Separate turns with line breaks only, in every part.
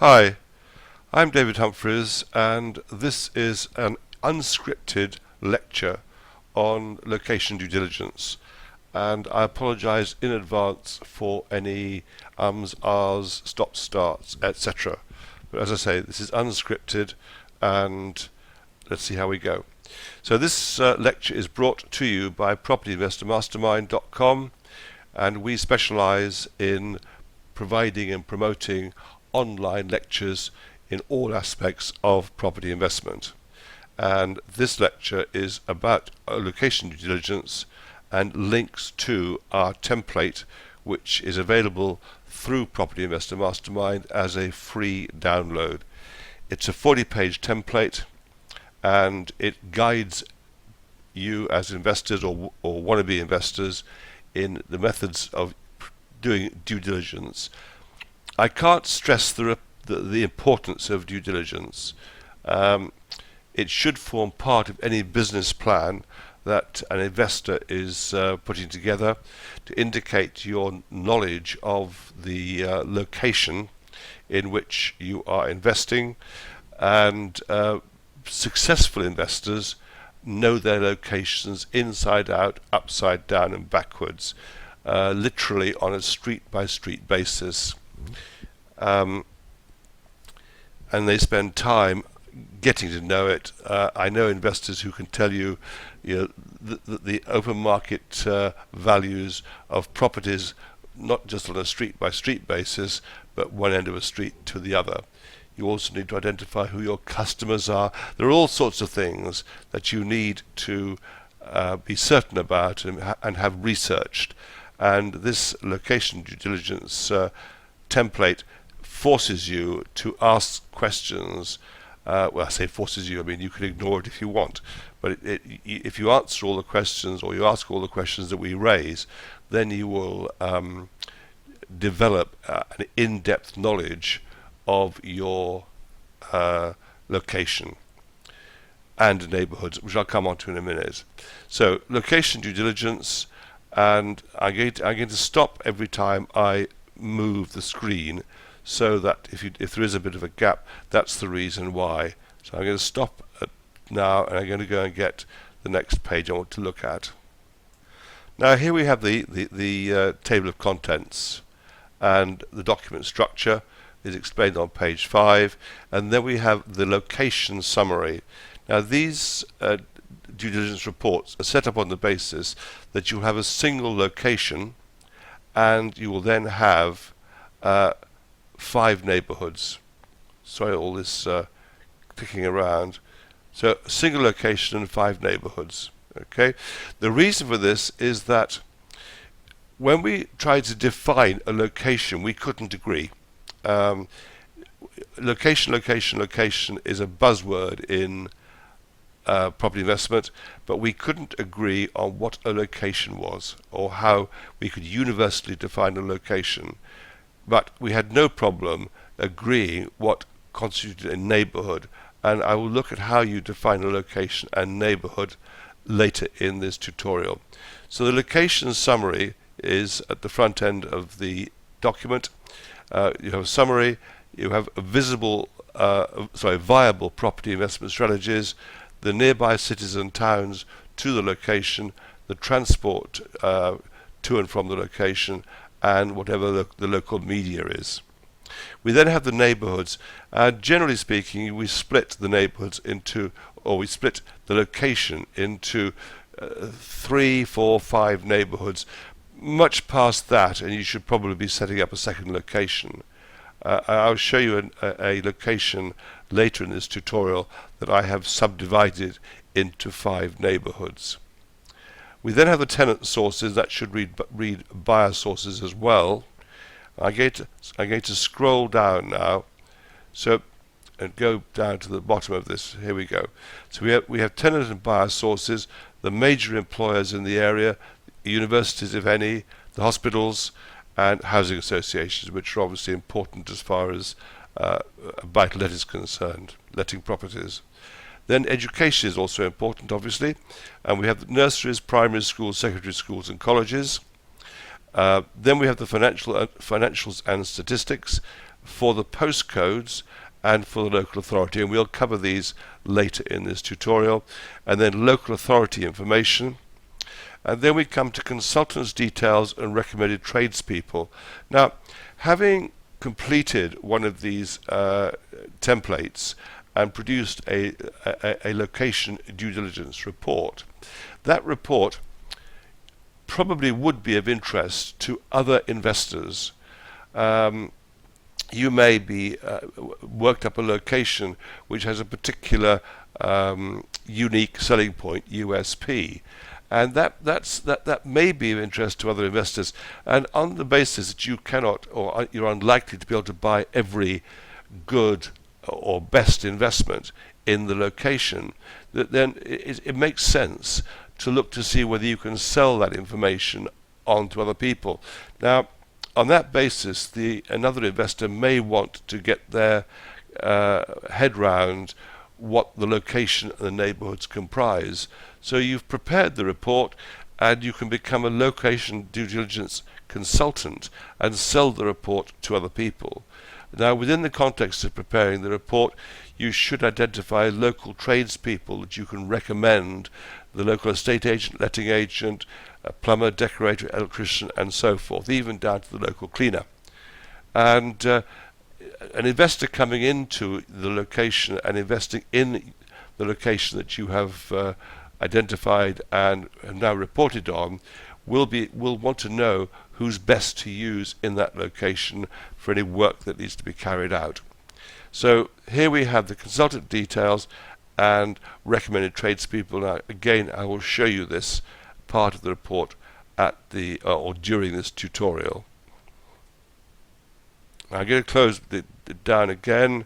Hi, I'm David Humphreys, and this is an unscripted lecture on location due diligence. And I apologise in advance for any ums, ahs, stop starts, etc. But as I say, this is unscripted, and let's see how we go. So this lecture is brought to you by propertyinvestormastermind.com, and we specialise in providing and promoting online lectures in all aspects of property investment. And this lecture is about location due diligence and links to our template, which is available through Property Investor Mastermind as a free download. It's a 40-page template, and it guides you as investors or wannabe investors in the methods of doing due diligence. I can't stress the importance of due diligence. It should form part of any business plan that an investor is putting together to indicate your knowledge of the location in which you are investing. And successful investors know their locations inside out, upside down and backwards, literally on a street-by-street basis. And they spend time getting to know it. I know investors who can tell you, the open market values of properties, not just on a street-by-street basis, but one end of a street to the other. You also need to identify who your customers are. There are all sorts of things that you need to be certain about and have researched. And this location due diligence template forces you to ask questions. Well, I say forces you, I mean you can ignore it if you want, but if you answer all the questions, or you ask all the questions that we raise, then you will develop an in-depth knowledge of your location and neighbourhoods, which I'll come on to in a minute. So, location due diligence, and I'm going to stop every time I move the screen, so that if there is a bit of a gap, that's the reason why. So I'm going to stop now, and I'm going to go and get the next page I want to look at. Now here we have the table of contents, and the document structure is explained on page 5, and then we have the location summary. Now these due diligence reports are set up on the basis that you'll have a single location, and you will then have 5 neighbourhoods. Sorry, all this clicking around. So a single location and 5 neighbourhoods. Okay. The reason for this is that when we tried to define a location, we couldn't agree. Location is a buzzword in property investment, but we couldn't agree on what a location was, or how we could universally define a location. But we had no problem agreeing what constituted a neighbourhood, and I will look at how you define a location and neighbourhood later in this tutorial. So the location summary is at the front end of the document. You have a summary, you have a viable property investment strategies, the nearby cities and towns to the location, the transport to and from the location, and whatever the local media is. We then have the neighbourhoods, and generally speaking we split the neighbourhoods into, or we split the location into 3, 4, 5 neighbourhoods. Much past that, and you should probably be setting up a second location. I'll show you a location later in this tutorial that I have subdivided into 5 neighbourhoods. We then have the tenant sources that should read buyer sources as well. I'm going to scroll down now, and go down to the bottom of this. Here we go. So we have tenant and buyer sources, the major employers in the area, universities if any, the hospitals, and housing associations, which are obviously important as far as buy-to-let is concerned, letting properties. Then education is also important, obviously, and we have nurseries, primary schools, secondary schools and colleges. Then we have the financials and statistics, for the postcodes and for the local authority, and we'll cover these later in this tutorial, and then local authority information. And then we come to consultants' details and recommended tradespeople. Now, having completed one of these templates and produced a location due diligence report, that report probably would be of interest to other investors. You may be worked up a location which has a particular unique selling point, USP, and that may be of interest to other investors. And on the basis that you cannot, or you're unlikely to be able to buy every good or best investment in the location, that then it makes sense to look to see whether you can sell that information on to other people. Now, on that basis, another investor may want to get their head round what the location and the neighbourhoods comprise. So you've prepared the report, and you can become a location due diligence consultant and sell the report to other people. Now, within the context of preparing the report, you should identify local tradespeople that you can recommend: the local estate agent, letting agent, a plumber, decorator, electrician, and so forth, even down to the local cleaner. And an investor coming into the location and investing in the location that you have identified and have now reported on will want to know who's best to use in that location for any work that needs to be carried out. So here we have the consultant details and recommended tradespeople. Now, again, I will show you this part of the report at the or during this tutorial. I'm going to close it down again.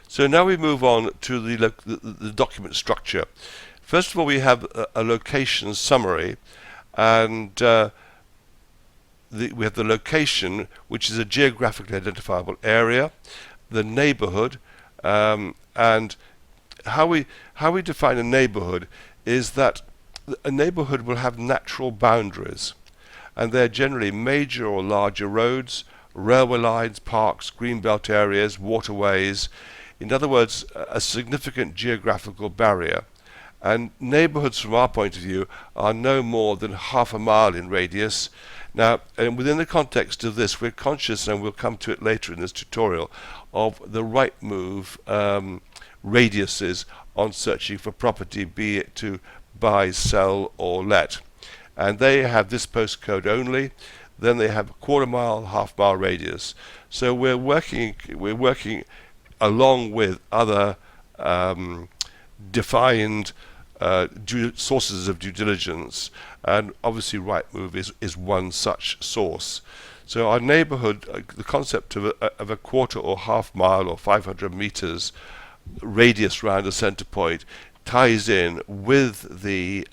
So now we move on to the document structure. First of all, we have a location summary, and we have the location, which is a geographically identifiable area, the neighbourhood, and how we define a neighbourhood is that a neighbourhood will have natural boundaries, and they're generally major or larger roads, railway lines, parks, greenbelt areas, waterways. In other words, a significant geographical barrier. And neighbourhoods, from our point of view, are no more than half a mile in radius. Now, and within the context of this, we're conscious, and we'll come to it later in this tutorial, of the right move radiuses on searching for property, be it to buy, sell, or let. And they have this postcode only. Then they have a quarter mile, half mile radius. So we're working along with other defined sources of due diligence, and obviously Rightmove is one such source. So our neighbourhood, the concept of a quarter or half mile or 500 meters radius round a centre point, ties in with the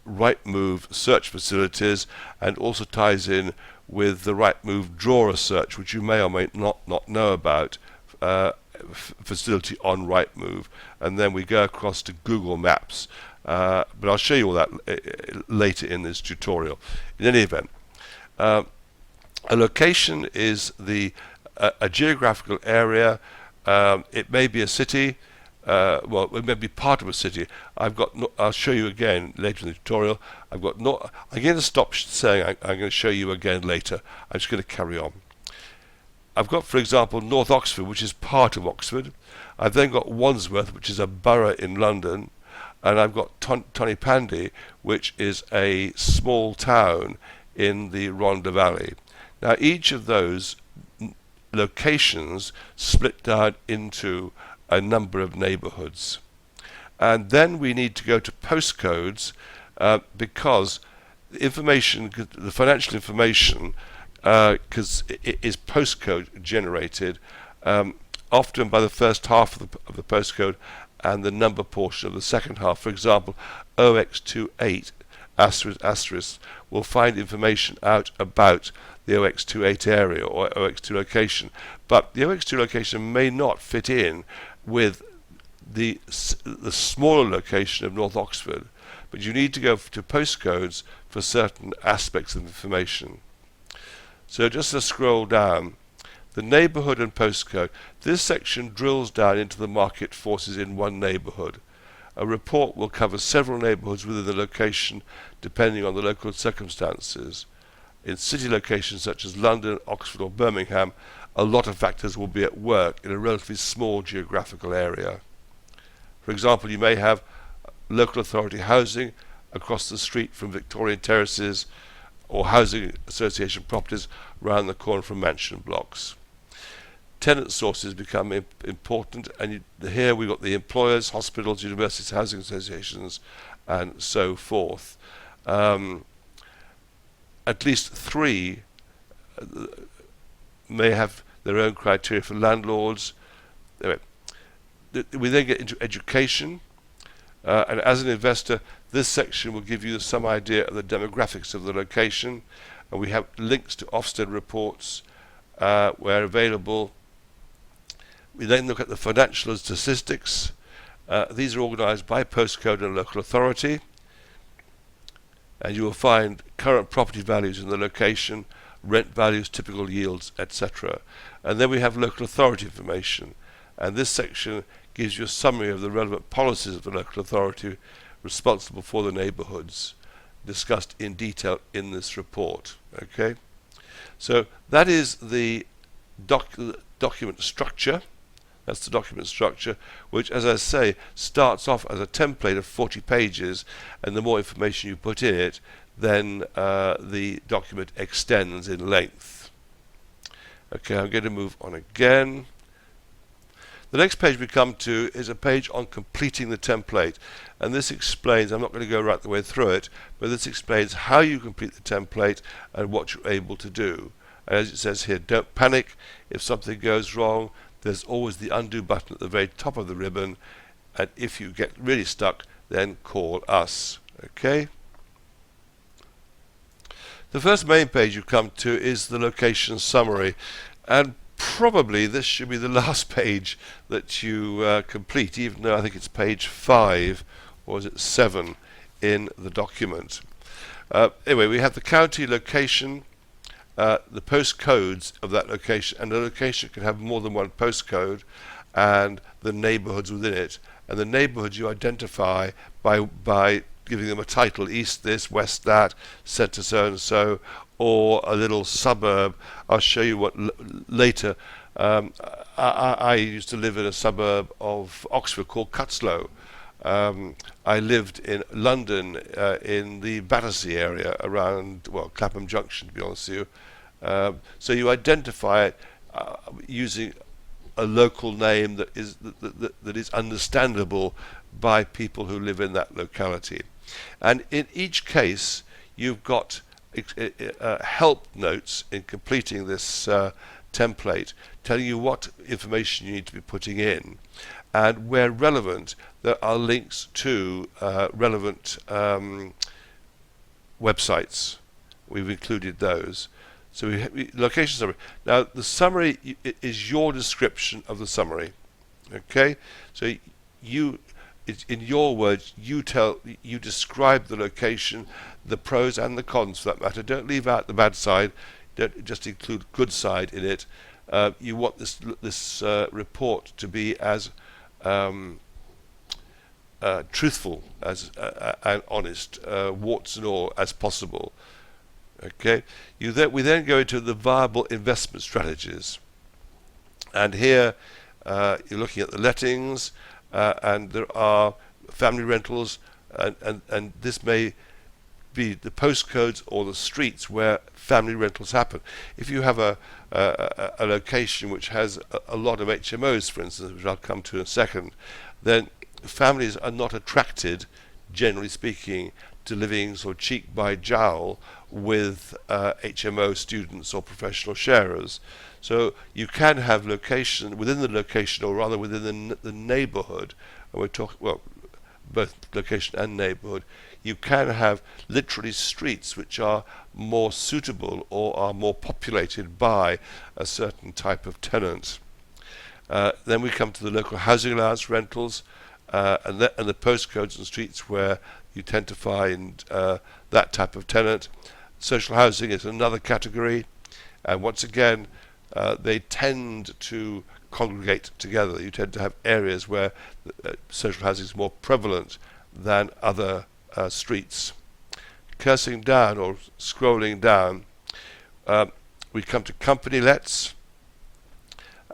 Rightmove search facilities, and also ties in with the Rightmove drawer search, which you may or may not know about, facility on Rightmove. And then we go across to Google Maps, but I'll show you all that later in this tutorial. In any event, a location is a geographical area. It may be a city. Well, it may be part of a city. I'll show you again later in the tutorial. I'm going to stop saying I'm going to show you again later. I'm just going to carry on. I've got, for example, North Oxford, which is part of Oxford. I've then got Wandsworth, which is a borough in London, and I've got Tonypandy, which is a small town in the Rhondda Valley. Now, each of those locations split down into a number of neighbourhoods, and then we need to go to postcodes because the financial information, because it is postcode generated, often by the first half of the postcode and the number portion of the second half. For example, OX28 asterisk will find information out about the OX28 area or OX2 location, but the OX2 location may not fit in with the smaller location of North Oxford, but you need to go to postcodes for certain aspects of information. So just to scroll down, the neighbourhood and postcode. This section drills down into the market forces in one neighbourhood. A report will cover several neighbourhoods within the location depending on the local circumstances. In city locations such as London, Oxford or Birmingham, a lot of factors will be at work in a relatively small geographical area. For example, you may have local authority housing across the street from Victorian terraces or housing association properties round the corner from mansion blocks. Tenant sources become important, and here we've got the employers, hospitals, universities, housing associations, and so forth. At least 3 may have their own criteria for landlords. Anyway, we then get into education, and as an investor, this section will give you some idea of the demographics of the location, and we have links to Ofsted reports where available. We then look at the financial and statistics. These are organised by postcode and local authority, and you will find current property values in the location, rent values, typical yields, etc. And then we have local authority information, and this section gives you a summary of the relevant policies of the local authority responsible for the neighbourhoods, discussed in detail in this report. Okay, so that is the document structure. That's the document structure, which, as I say, starts off as a template of 40 pages, and the more information you put in it, then the document extends in length. Okay, I'm going to move on again. The next page we come to is a page on completing the template, and this explains, I'm not going to go right the way through it, but this explains how you complete the template and what you're able to do. And as it says here, don't panic if something goes wrong. There's always the undo button at the very top of the ribbon, and if you get really stuck, then call us. Okay? The first main page you come to is the location summary, and probably this should be the last page that you complete, even though I think it's page 5, or is it 7 in the document. Anyway, we have the county, location, the postcodes of that location, and the location can have more than one postcode, and the neighbourhoods within it. And the neighbourhoods you identify by giving them a title: east this, west that, centre so and so, or a little suburb. I'll show you what later. I used to live in a suburb of Oxford called Cutslow. I lived in London in the Battersea area around, well, Clapham Junction, to be honest with you. So you identify it using a local name that is understandable by people who live in that locality. And in each case, you've got help notes in completing this template, telling you what information you need to be putting in. And where relevant, there are links to relevant websites. We've included those. So location summary. Now the summary is your description of the summary. Okay, so in your words, you describe the location, the pros and the cons for that matter. Don't leave out the bad side. Don't just include good side in it. You want this report to be as truthful and honest, warts and all, as possible. Okay. We then go into the viable investment strategies, and here you're looking at the lettings, and there are family rentals, and this may be the postcodes or the streets where family rentals happen. If you have a location which has a lot of HMOs, for instance, which I'll come to in a second, then families are not attracted, generally speaking, to living sort of cheek by jowl with HMO students or professional sharers. So you can have location within the location, or rather within the neighbourhood, and we're talking, well, both location and neighbourhood, you can have literally streets which are more suitable or are more populated by a certain type of tenant. Then we come to the local housing allowance rentals, and the postcodes and streets where you tend to find that type of tenant. Social housing is another category, and once again, they tend to congregate together. You tend to have areas where social housing is more prevalent than other streets. Cursing down or scrolling down, we come to company lets,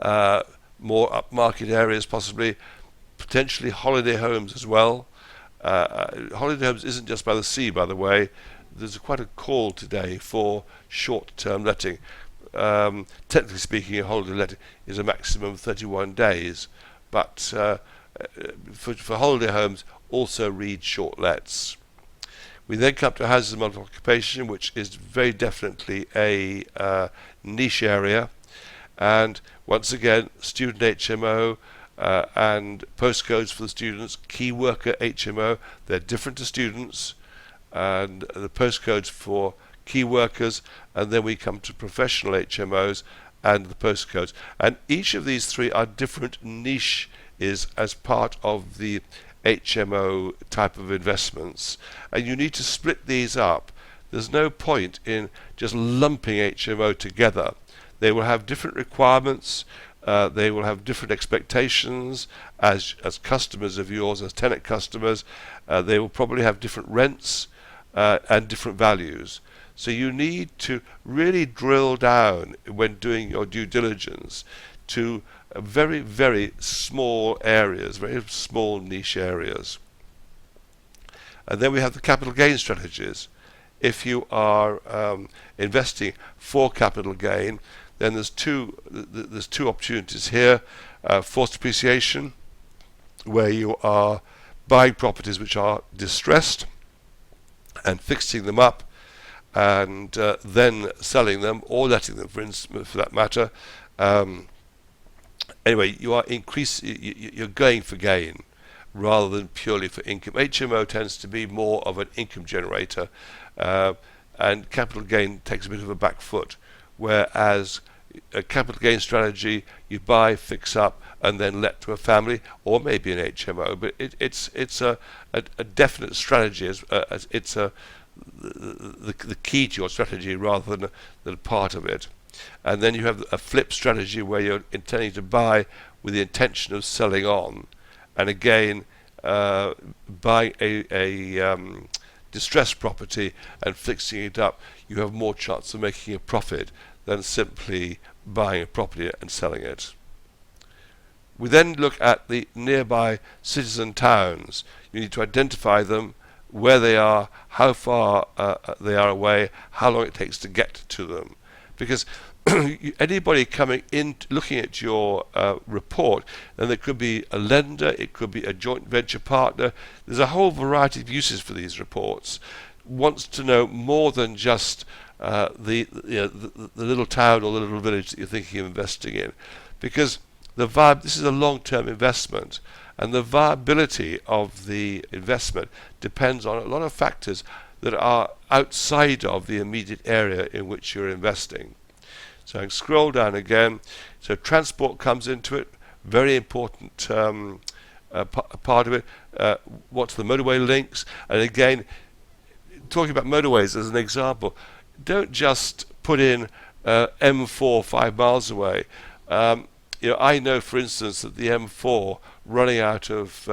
more upmarket areas possibly, potentially holiday homes as well. Holiday homes isn't just by the sea, by the way. There's quite a call today for short-term letting. Technically speaking, a holiday letting is a maximum of 31 days, but for holiday homes, also read short lets. We then come to houses of multiple occupation, which is very definitely a niche area. And once again, student HMO and postcodes for the students, key worker HMO, they're different to students, and the postcodes for key workers, and then we come to professional HMOs and the postcodes. And each of these three are different niches as part of the HMO type of investments, and you need to split these up. There's no point in just lumping HMO together. They will have different requirements, they will have different expectations as customers of yours, as tenant customers. They will probably have different rents and different values. So you need to really drill down when doing your due diligence to very, very small areas, very small niche areas. And then we have the capital gain strategies. If you are investing for capital gain, then there's two opportunities here. Forced appreciation, where you are buying properties which are distressed and fixing them up, and then selling them or letting them, for that matter. Anyway, you're going for gain rather than purely for income. HMO tends to be more of an income generator, and capital gain takes a bit of a back foot. Whereas a capital gain strategy, you buy, fix up, and then let to a family, or maybe an HMO. But it's a definite strategy. It's the key to your strategy rather than part of it. And then you have a flip strategy where you're intending to buy with the intention of selling on, and again buying a distressed property and fixing it up, you have more chance of making a profit than simply buying a property and selling it. We then look at the nearby cities and towns. You need to identify them, where they are, how far they are away, how long it takes to get to them. Because anybody coming in looking at your report, and there could be a lender, it could be a joint venture partner, there's a whole variety of uses for these reports, wants to know more than just the little town or the little village that you're thinking of investing in. Because this is a long-term investment, and the viability of the investment depends on a lot of factors that are outside of the immediate area in which you're investing. So I can scroll down again. So transport comes into it, very important part of it. What's the motorway links? And again, talking about motorways as an example, don't just put in M4 5 miles away. I know, for instance, that the M4 running out of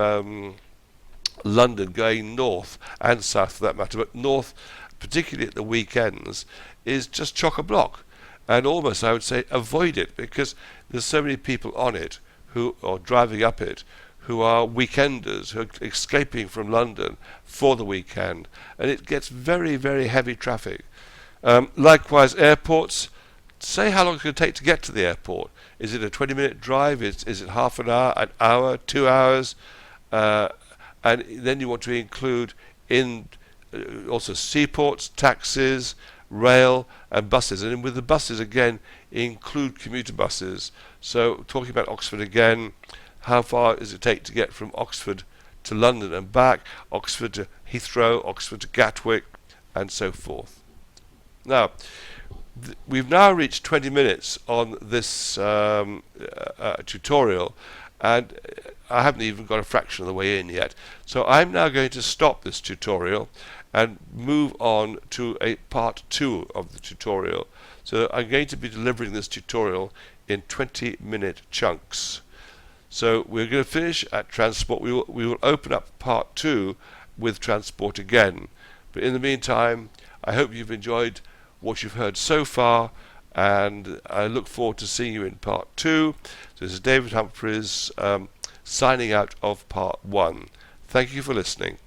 London going north and south for that matter, but north, particularly at the weekends, is just chock-a-block. And almost, I would say, avoid it, because there's so many people on it who are driving up it who are weekenders, who are escaping from London for the weekend, and it gets very, very heavy traffic. Likewise, airports. Say how long it's going to take to get to the airport. Is it a 20-minute drive? Is it half an hour, 2 hours? And then you want to include in also seaports, taxis, rail and buses. And with the buses, again, include commuter buses. So talking about Oxford again, how far does it take to get from Oxford to London and back, Oxford to Heathrow, Oxford to Gatwick, and so forth. Now, we've now reached 20 minutes on this tutorial, and I haven't even got a fraction of the way in yet. So I'm now going to stop this tutorial, and move on to a part 2 of the tutorial. So I'm going to be delivering this tutorial in 20-minute chunks. So we're going to finish at transport. We will open up part 2 with transport again. But in the meantime, I hope you've enjoyed what you've heard so far, and I look forward to seeing you in part 2. So this is David Humphreys signing out of part 1. Thank you for listening.